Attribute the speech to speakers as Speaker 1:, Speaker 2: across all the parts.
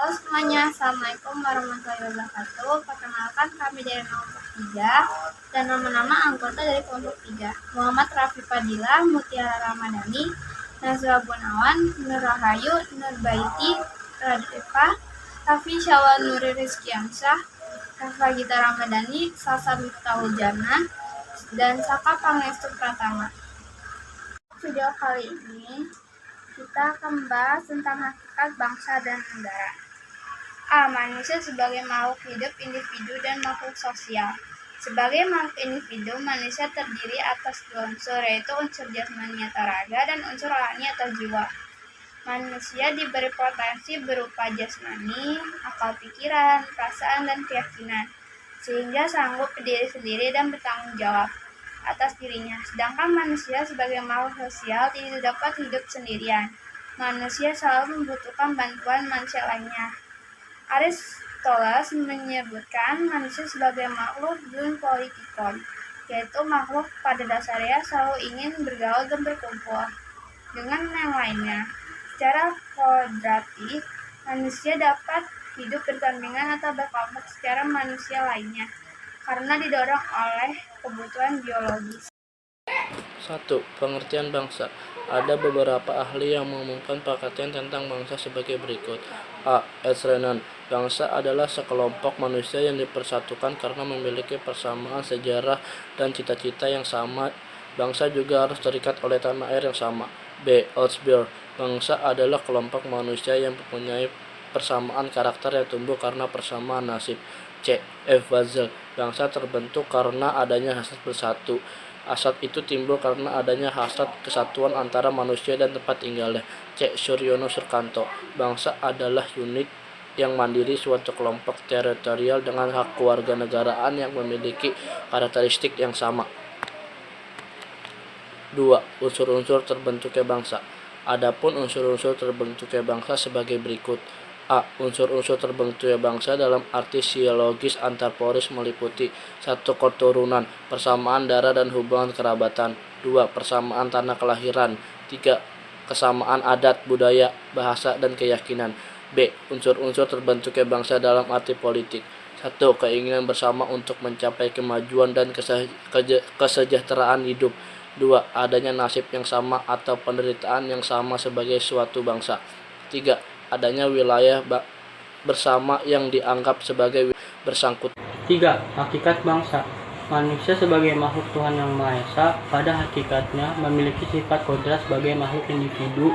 Speaker 1: Halo semuanya, Assalamualaikum warahmatullahi wabarakatuh. Perkenalkan kami dari kelompok 3 dan nama-nama anggota dari kelompok 3. Muhammad Rafi Fadila, Mutiara Ramadhani, Nazwa Gunawan, Nur Rahayu, Nur Baiti, Radhifa, Rafi Syawal Nuri Rizkiansyah, Rafa Gita Ramadhani, Salsa Miftahul Jannah, dan Saka Pangestu Pratama. Video kali ini kita akan membahas tentang hakikat bangsa dan negara. Manusia sebagai makhluk hidup individu dan makhluk sosial. Sebagai makhluk individu, manusia terdiri atas dua unsur, yaitu unsur jasmani atau raga dan unsur rohani atau jiwa. Manusia diberi potensi berupa jasmani, akal pikiran, perasaan, dan keyakinan, sehingga sanggup berdiri sendiri dan bertanggung jawab atas dirinya. Sedangkan manusia sebagai makhluk sosial tidak dapat hidup sendirian. Manusia selalu membutuhkan bantuan manusia lainnya. Aristoteles menyebutkan manusia sebagai makhluk politikon, yaitu makhluk pada dasarnya selalu ingin bergaul dan berkumpul dengan yang lainnya. Secara kodratik, manusia dapat hidup berdampingan atau berkelompok secara manusia lainnya, karena didorong oleh kebutuhan biologis.
Speaker 2: 1. Pengertian bangsa. Ada beberapa ahli yang mengumumkan pengertian tentang bangsa sebagai berikut. A. S. Renan. Bangsa adalah sekelompok manusia yang dipersatukan karena memiliki persamaan sejarah dan cita-cita yang sama. Bangsa juga harus terikat oleh tanah air yang sama. B. Osborne. Bangsa adalah kelompok manusia yang mempunyai persamaan karakter yang tumbuh karena persamaan nasib. C. F. Basel. Bangsa terbentuk karena adanya hasrat bersatu. Hasrat itu timbul karena adanya hasrat kesatuan antara manusia dan tempat tinggalnya. C. Suryono Surkanto. Bangsa adalah unit yang mandiri suatu kelompok teritorial dengan hak kewarganegaraan yang memiliki karakteristik yang sama. 2. Unsur-unsur terbentuknya bangsa. Adapun unsur-unsur terbentuknya bangsa sebagai berikut. A. Unsur-unsur terbentuknya bangsa dalam arti sosiologis antroporis meliputi 1. Keturunan, persamaan darah dan hubungan kerabatan. 2. Persamaan tanah kelahiran. 3. Kesamaan adat, budaya, bahasa, dan keyakinan. B. Unsur-unsur terbentuknya bangsa dalam arti politik. 1. Keinginan bersama untuk mencapai kemajuan dan kesejahteraan hidup. 2. Adanya nasib yang sama atau penderitaan yang sama sebagai suatu bangsa. 3. Adanya wilayah bersama yang dianggap sebagai bersangkut.
Speaker 3: 3. Hakikat bangsa. Manusia sebagai makhluk Tuhan Yang Maha Esa pada hakikatnya memiliki sifat kodrat sebagai makhluk individu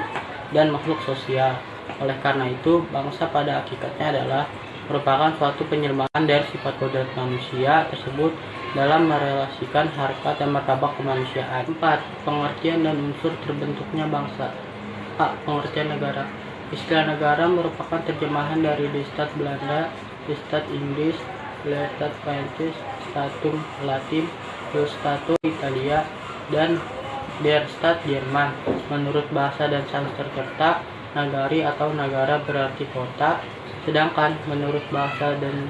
Speaker 3: dan makhluk sosial. Oleh karena itu, bangsa pada hakikatnya adalah merupakan suatu penyelemahan dari sifat kodrat manusia tersebut dalam merelasikan harkat dan martabat kemanusiaan. 4. Pengertian dan unsur terbentuknya bangsa. A. Pengertian negara. Istilah negara merupakan terjemahan dari de Staat Belanda, de Staat Inggris, de Staat Prancis, Statum Latin, de Stato Italia, dan der Staat Jerman. Menurut bahasa dan Sanskerta, nagari atau negara berarti kota, sedangkan menurut bahasa dan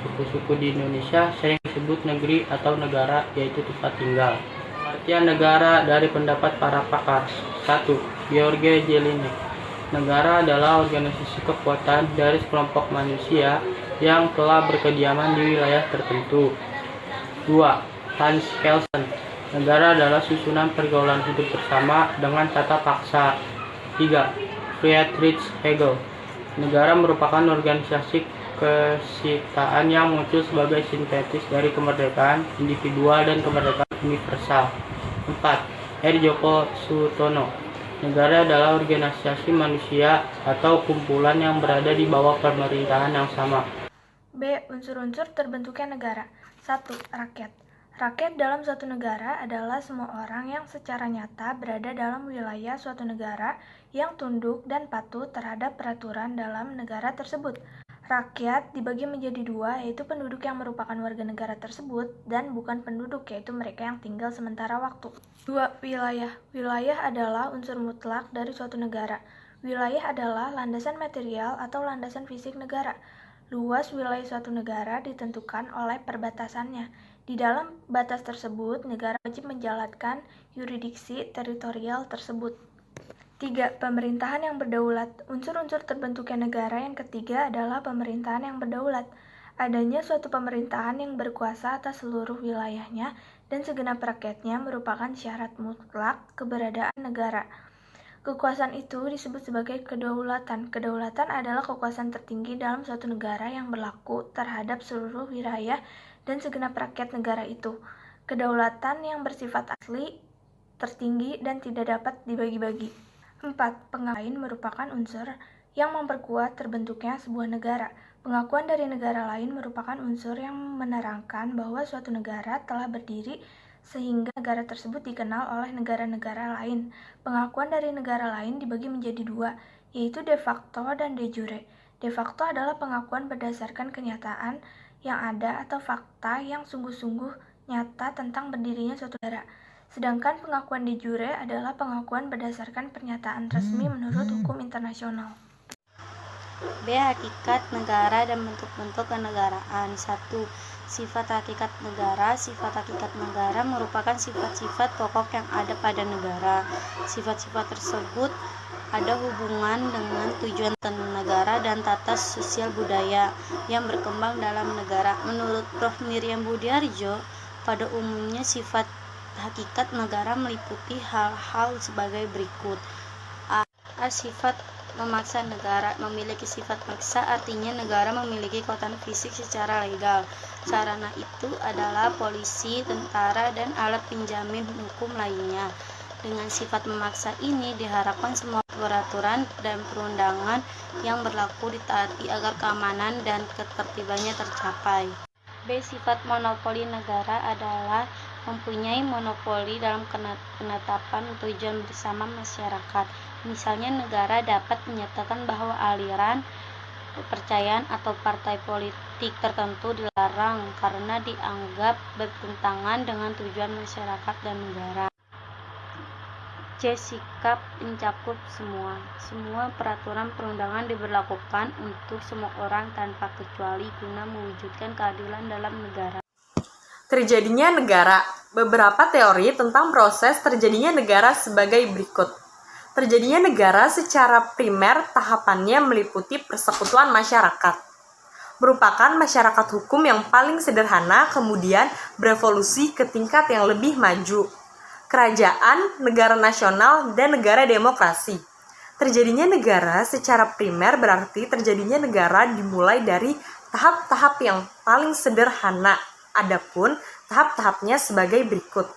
Speaker 3: suku-suku di Indonesia sering disebut negeri atau negara, yaitu tempat tinggal. Pengertian negara dari pendapat para pakar. 1. George Jelinek. Negara adalah organisasi kekuatan dari sekelompok manusia yang telah berkediaman di wilayah tertentu. 2. Hans Kelsen. Negara adalah susunan pergaulan hidup bersama dengan tata paksa. 3. Friedrich Hegel. Negara merupakan organisasi kesiptaan yang muncul sebagai sintetis dari kemerdekaan individual dan kemerdekaan universal. 4. R. Joko Sutono. Negara adalah organisasi manusia atau kumpulan yang berada di bawah pemerintahan yang sama.
Speaker 4: B. Unsur-unsur terbentuknya negara. 1. Rakyat. Rakyat dalam suatu negara adalah semua orang yang secara nyata berada dalam wilayah suatu negara yang tunduk dan patuh terhadap peraturan dalam negara tersebut. Rakyat dibagi menjadi dua, yaitu penduduk yang merupakan warga negara tersebut dan bukan penduduk, yaitu mereka yang tinggal sementara waktu. 2. Wilayah. Wilayah adalah unsur mutlak dari suatu negara. Wilayah adalah landasan material atau landasan fisik negara. Luas wilayah suatu negara ditentukan oleh perbatasannya. Di dalam batas tersebut, negara wajib menjalankan yurisdiksi teritorial tersebut. 3. Pemerintahan yang berdaulat. Unsur-unsur terbentuknya negara yang ketiga adalah pemerintahan yang berdaulat. Adanya suatu pemerintahan yang berkuasa atas seluruh wilayahnya dan segenap rakyatnya merupakan syarat mutlak keberadaan negara. Kekuasaan itu disebut sebagai kedaulatan. Kedaulatan adalah kekuasaan tertinggi dalam suatu negara yang berlaku terhadap seluruh wilayah dan segenap rakyat negara itu. Kedaulatan yang bersifat asli, tertinggi, dan tidak dapat dibagi-bagi. 4. Pengakuan merupakan unsur yang memperkuat terbentuknya sebuah negara. Pengakuan dari negara lain merupakan unsur yang menerangkan bahwa suatu negara telah berdiri sehingga negara tersebut dikenal oleh negara-negara lain. Pengakuan dari negara lain dibagi menjadi dua, yaitu de facto dan de jure. De facto adalah pengakuan berdasarkan kenyataan yang ada atau fakta yang sungguh-sungguh nyata tentang berdirinya suatu negara. Sedangkan pengakuan de jure adalah pengakuan berdasarkan pernyataan resmi menurut hukum internasional.
Speaker 5: B. Hakikat negara dan bentuk-bentuk kenegaraan. 1. Sifat hakikat negara. Sifat hakikat negara merupakan sifat-sifat pokok yang ada pada negara. Sifat-sifat tersebut ada hubungan dengan tujuan negara dan tata sosial budaya yang berkembang dalam negara. Menurut Prof. Miriam Budiarjo, pada umumnya sifat hakikat negara meliputi hal-hal sebagai berikut. A. Sifat memaksa. Negara memiliki sifat maksa, artinya negara memiliki kekuatan fisik secara legal. Sarana itu adalah polisi, tentara, dan alat penjamin hukum lainnya. Dengan sifat memaksa ini diharapkan semua peraturan dan perundangan yang berlaku ditaati agar keamanan dan ketertibannya tercapai. B. Sifat monopoli. Negara adalah mempunyai monopoli dalam penetapan tujuan bersama masyarakat. Misalnya, negara dapat menyatakan bahwa aliran, kepercayaan, atau partai politik tertentu dilarang karena dianggap bertentangan dengan tujuan masyarakat dan negara. C. Sikap mencakup semua. Semua peraturan perundangan diberlakukan untuk semua orang tanpa kecuali guna mewujudkan keadilan dalam negara.
Speaker 6: Terjadinya negara. Beberapa teori tentang proses terjadinya negara sebagai berikut. Terjadinya negara secara primer tahapannya meliputi persekutuan masyarakat. Merupakan masyarakat hukum yang paling sederhana kemudian berevolusi ke tingkat yang lebih maju. Kerajaan, negara nasional, dan negara demokrasi. Terjadinya negara secara primer berarti terjadinya negara dimulai dari tahap-tahap yang paling sederhana. Adapun tahap-tahapnya sebagai berikut.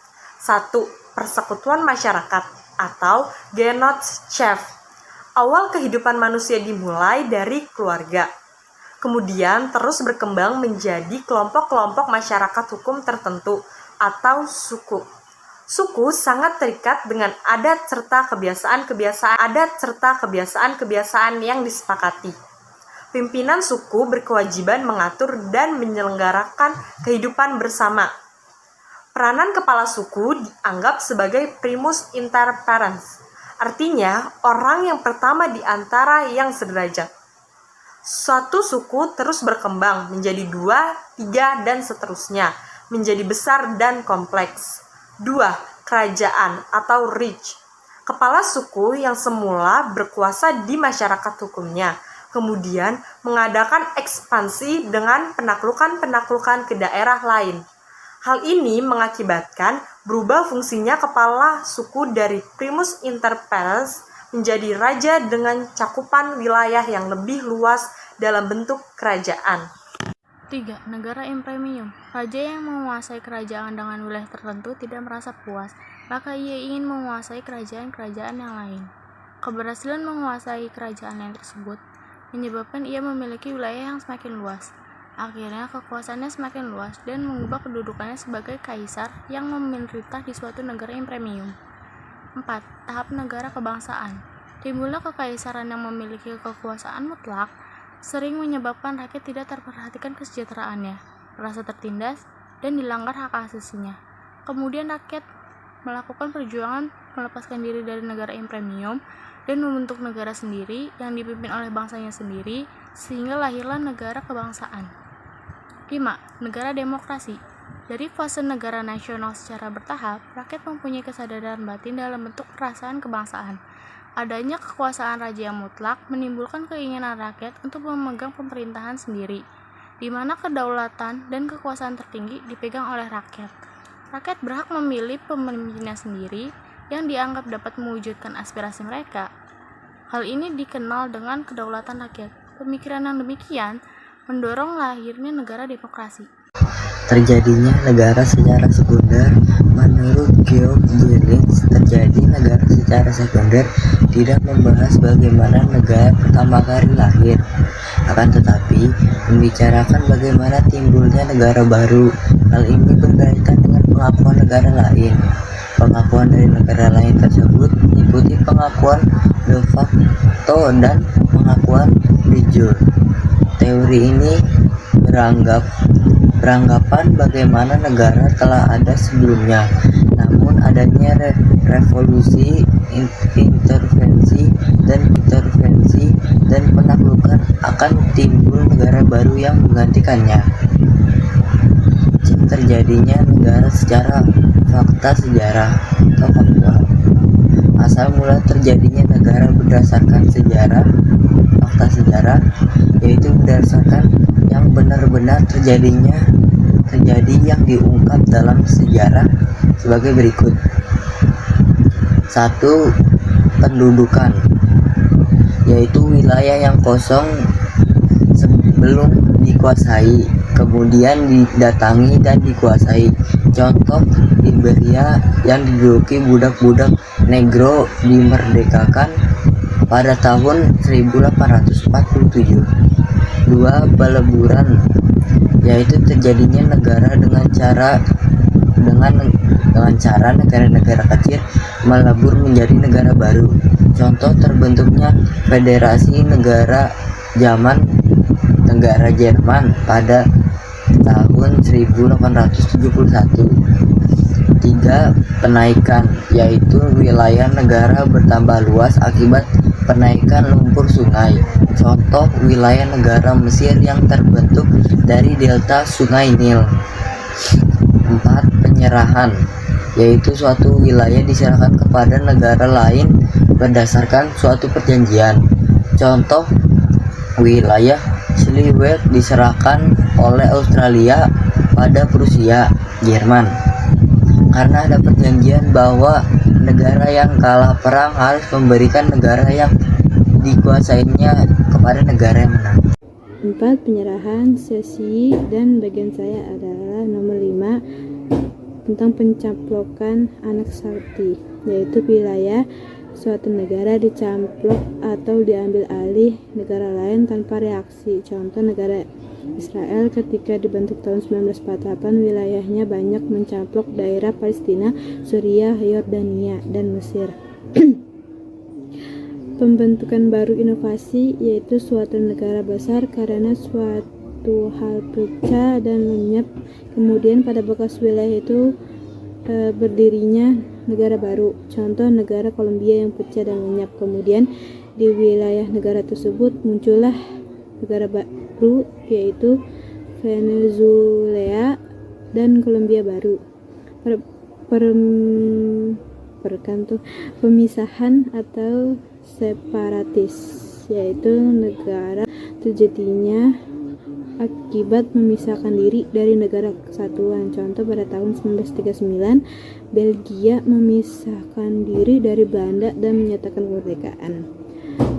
Speaker 6: 1. Persekutuan masyarakat atau Genotschaft. Awal kehidupan manusia dimulai dari keluarga. Kemudian terus berkembang menjadi kelompok-kelompok masyarakat hukum tertentu atau suku. Suku sangat terikat dengan adat serta kebiasaan yang disepakati. Pimpinan suku berkewajiban mengatur dan menyelenggarakan kehidupan bersama. Peranan kepala suku dianggap sebagai primus inter pares, artinya orang yang pertama di antara yang sederajat. Suatu suku terus berkembang menjadi 2, 3, dan seterusnya, menjadi besar dan kompleks. 2. Kerajaan atau Reich. Kepala suku yang semula berkuasa di masyarakat hukumnya, kemudian mengadakan ekspansi dengan penaklukan-penaklukan ke daerah lain. Hal ini mengakibatkan berubah fungsinya kepala suku dari primus inter pares menjadi raja dengan cakupan wilayah yang lebih luas dalam bentuk kerajaan.
Speaker 7: 3. Negara impremium. Raja yang menguasai kerajaan dengan wilayah tertentu tidak merasa puas, maka ia ingin menguasai kerajaan-kerajaan yang lain. Keberhasilan menguasai kerajaan yang tersebut menyebabkan ia memiliki wilayah yang semakin luas. Akhirnya kekuasaannya semakin luas dan mengubah kedudukannya sebagai kaisar yang memerintah di suatu negara impremium. 4. Tahap negara kebangsaan. Timbulnya kekaisaran yang memiliki kekuasaan mutlak sering menyebabkan rakyat tidak terperhatikan kesejahteraannya, merasa tertindas, dan dilanggar hak asasinya. Kemudian rakyat melakukan perjuangan melepaskan diri dari negara impremium dan membentuk negara sendiri yang dipimpin oleh bangsanya sendiri, sehingga lahirlah negara kebangsaan. 5. Negara demokrasi. Dari fase negara nasional secara bertahap, rakyat mempunyai kesadaran batin dalam bentuk perasaan kebangsaan. Adanya kekuasaan raja yang mutlak menimbulkan keinginan rakyat untuk memegang pemerintahan sendiri, di mana kedaulatan dan kekuasaan tertinggi dipegang oleh rakyat. Rakyat berhak memilih pemimpinnya sendiri yang dianggap dapat mewujudkan aspirasi mereka. Hal ini dikenal dengan kedaulatan rakyat. Pemikiran yang demikian mendorong lahirnya negara demokrasi.
Speaker 8: Terjadinya negara secara sekunder. Menurut Georg Jelinek, terjadi negara secara sekunder tidak membahas bagaimana negara pertama kali lahir, akan tetapi membicarakan bagaimana timbulnya negara baru. Hal ini berkaitan dengan pengakuan negara lain. Pengakuan dari negara lain tersebut mengikuti pengakuan de facto dan pengakuan de jure. Teori ini beranggapan bagaimana negara telah ada sebelumnya, namun adanya revolusi, intervensi dan penaklukan akan timbul negara baru yang menggantikannya. Terjadinya negara secara fakta sejarah atau faktual. Asal mula terjadinya negara berdasarkan fakta sejarah, yaitu berdasarkan yang benar-benar terjadi yang diungkap dalam sejarah sebagai berikut. 1. Pendudukan, yaitu wilayah yang kosong sebelum dikuasai, kemudian didatangi dan dikuasai. Contoh, Liberia yang diduduki budak-budak Negro dimerdekakan pada tahun 1847. 2. Peleburan, yaitu terjadinya negara dengan cara negara-negara kecil melebur menjadi negara baru. Contoh, terbentuknya federasi negara Jerman pada tahun 1871. 3. Penaikan, yaitu wilayah negara bertambah luas akibat penaikan lumpur sungai. Contoh, wilayah negara Mesir yang terbentuk dari delta sungai Nil. 4. Penyerahan, yaitu suatu wilayah diserahkan kepada negara lain berdasarkan suatu perjanjian. Contoh, wilayah Schleswig diserahkan oleh Australia pada Prusia, Jerman, karena ada perjanjian bahwa negara yang kalah perang harus memberikan negara yang dikuasainya kepada negara yang menang.
Speaker 9: 4. Penyerahan, sesi, dan bagian saya adalah nomor 5 tentang pencaplokan anak sakti, yaitu wilayah suatu negara dicamplok atau diambil alih negara lain tanpa reaksi. Contoh, negara Israel ketika dibentuk tahun 1948, wilayahnya banyak mencamplok daerah Palestina, Suriah, Yordania, dan Mesir. Pembentukan baru inovasi, yaitu suatu negara besar karena suatu hal pecah dan lenyap, kemudian pada bekas wilayah itu berdirinya negara baru. Contoh, negara Kolombia yang pecah dan lenyap, kemudian di wilayah negara tersebut muncullah negara baru, yaitu Venezuela dan Kolombia baru. Pemisahan atau separatis, yaitu negara terjadinya akibat memisahkan diri dari negara kesatuan. Contoh, pada tahun 1939 Belgia memisahkan diri dari Belanda dan menyatakan kemerdekaan.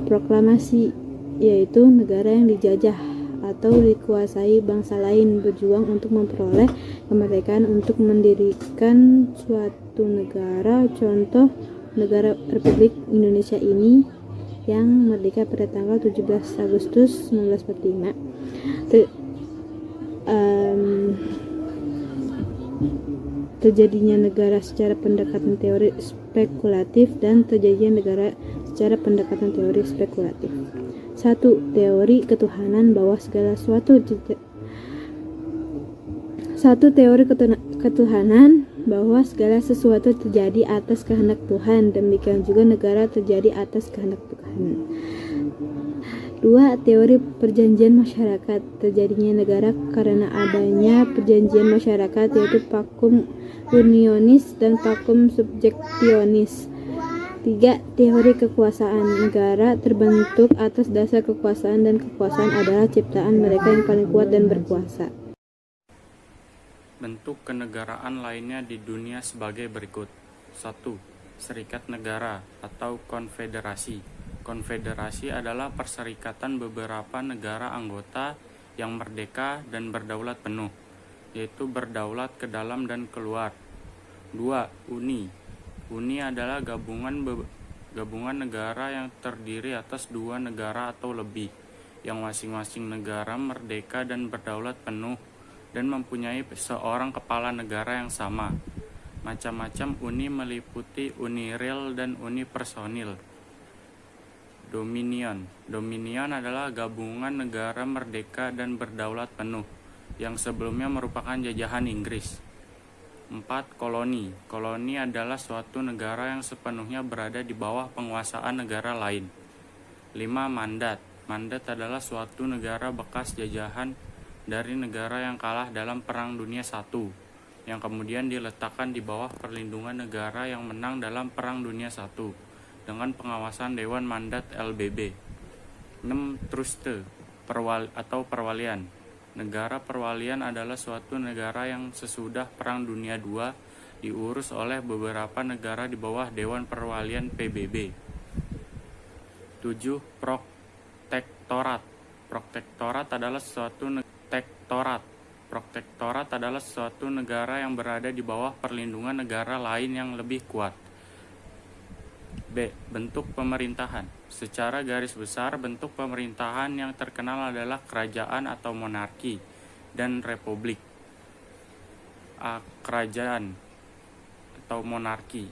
Speaker 9: Proklamasi, yaitu negara yang dijajah atau dikuasai bangsa lain berjuang untuk memperoleh kemerdekaan untuk mendirikan suatu negara. Contoh, negara Republik Indonesia ini yang merdeka pada tanggal 17 Agustus 1945. Terjadinya negara secara pendekatan teori spekulatif dan terjadinya negara secara pendekatan teori spekulatif. 1. Teori ketuhanan bahwa segala sesuatu ketuhanan bahwa segala sesuatu terjadi atas kehendak Tuhan, demikian juga negara terjadi atas kehendak Tuhan. 2. Teori perjanjian masyarakat, terjadinya negara karena adanya perjanjian masyarakat, yaitu vakum unionis dan vakum subjektionis. 3. Teori kekuasaan. Negara terbentuk atas dasar kekuasaan dan kekuasaan adalah ciptaan mereka yang paling kuat dan berkuasa.
Speaker 10: Bentuk kenegaraan lainnya di dunia sebagai berikut. 1. Serikat negara atau konfederasi. Konfederasi adalah perserikatan beberapa negara anggota yang merdeka dan berdaulat penuh, yaitu berdaulat ke dalam dan keluar. 2. Uni. Uni adalah gabungan negara yang terdiri atas dua negara atau lebih, yang masing-masing negara merdeka dan berdaulat penuh dan mempunyai seorang kepala negara yang sama. Macam-macam uni meliputi uni real dan uni personil. Dominion. Dominion adalah gabungan negara merdeka dan berdaulat penuh, yang sebelumnya merupakan jajahan Inggris. 4. Koloni. Koloni adalah suatu negara yang sepenuhnya berada di bawah penguasaan negara lain. 5. Mandat. Mandat adalah suatu negara bekas jajahan dari negara yang kalah dalam Perang Dunia I, yang kemudian diletakkan di bawah perlindungan negara yang menang dalam Perang Dunia I, dengan pengawasan Dewan Mandat LBB. 6. Truste atau perwalian. Negara perwalian adalah suatu negara yang sesudah Perang Dunia II diurus oleh beberapa negara di bawah Dewan Perwalian PBB. 7. Protektorat. Protektorat adalah suatu negara yang berada di bawah perlindungan negara lain yang lebih kuat. B. Bentuk pemerintahan. Secara garis besar, bentuk pemerintahan yang terkenal adalah kerajaan atau monarki dan republik. A. Kerajaan atau monarki.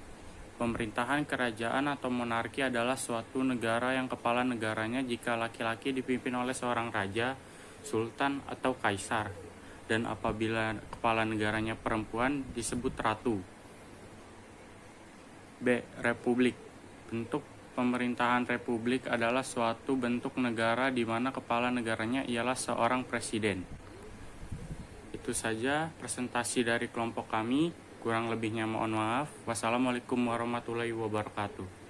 Speaker 10: Pemerintahan kerajaan atau monarki adalah suatu negara yang kepala negaranya jika laki-laki dipimpin oleh seorang raja, sultan, atau kaisar, dan apabila kepala negaranya perempuan disebut ratu. B. Republik. Bentuk pemerintahan republik adalah suatu bentuk negara di mana kepala negaranya ialah seorang presiden. Itu saja presentasi dari kelompok kami. Kurang lebihnya mohon maaf. Wassalamualaikum warahmatullahi wabarakatuh.